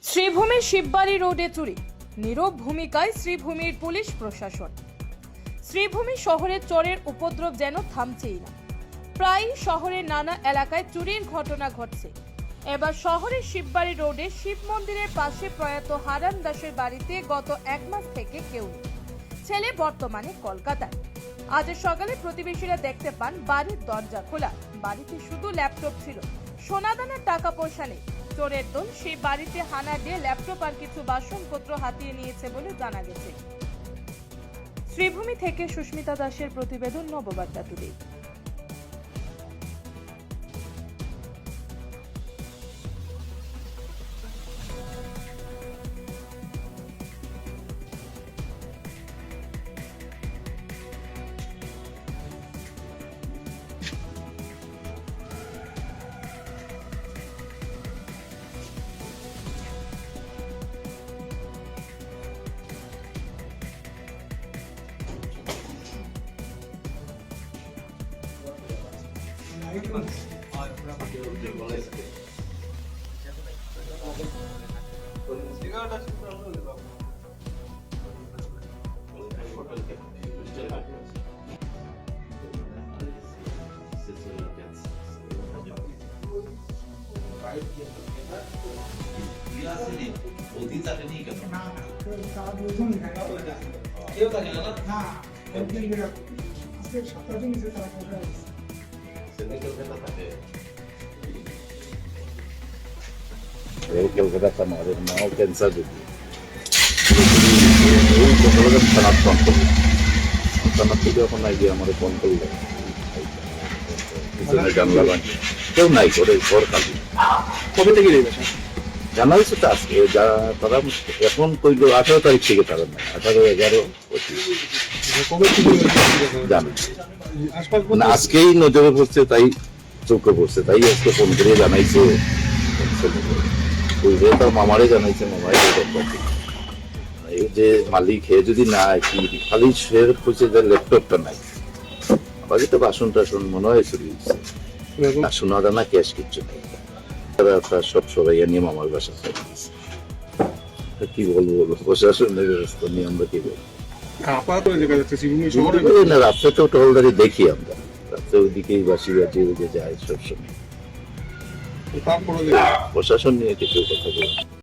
শ্রীভূমি শিববাড়ি রোডে চুরি, নীরব ভূমিকায় শ্রীভূমির পুলিশ প্রশাসন। শ্রীভূমি শহরের চোরের উপদ্রব যেন থামছেই না। প্রায় শহরের নানা এলাকায় চুরির ঘটনা ঘটছে। এবার শহরের শিববাড়ি রোডে শিব মন্দিরের পাশে প্রয়াত হারান দাসের বাড়িতে গত এক মাস থেকে কেউ নেই। ছেলে বর্তমানে কলকাতায়। আজ সকালে প্রতিবেশীরা দেখতে পান বাড়ির দরজা খোলা, বাড়িতে শুধু ল্যাপটপ ছিল, সোনাদানার টাকা পয়সা নেই। চোরের দল সেই বাড়িতে হানা দিয়ে ল্যাপটপ আর কিছু বাসনপত্র হাতিয়ে নিয়েছে বলে জানা গেছে। শ্রীভূমি থেকে সুস্মিতা দাসের প্রতিবেদন, নববার্তা টুডে। কলকাতা আমাদের মাও ক্যান্সার রোগী, এই সকালে সনাতন থেকে এখন নাই গিয়ে আমাদের ফোন করলে জানলা বানিয়ে কেউ নাই করে ঘর খালি কবে থেকে জানা হয়েছে তো আজকে তারা এখন কইল 18 তারিখ থেকে তারা নাই, 18, 11, 25 জানেন না, আজকেই নজরে পড়ছে, তাই চোখে পড়ছে, তাই আজকে ফোন করে জানাইছে। তার মামারে জানাইছে, মামাই এই যে মালিক হে যদি না কি খালি শেয়ার করছে যে ল্যাপটপটা নাই, বাকি তো বাসন টাসন মনে হয় চলে গেছে, সোনা দানা ক্যাশ কিচ্ছু নেই। সব সবাই নিয়ে মামার বাসা কি বলবো, প্রশাসনের ব্যবস্থা নিয়ে আমরা কি বলবো। রাস্তা তো টহলদারি দেখি আমরা, রাস্তা ওইদিকেই বাসি বাজি যায় সবসময়। প্রশাসন নিয়ে কিছু কথা বলবো।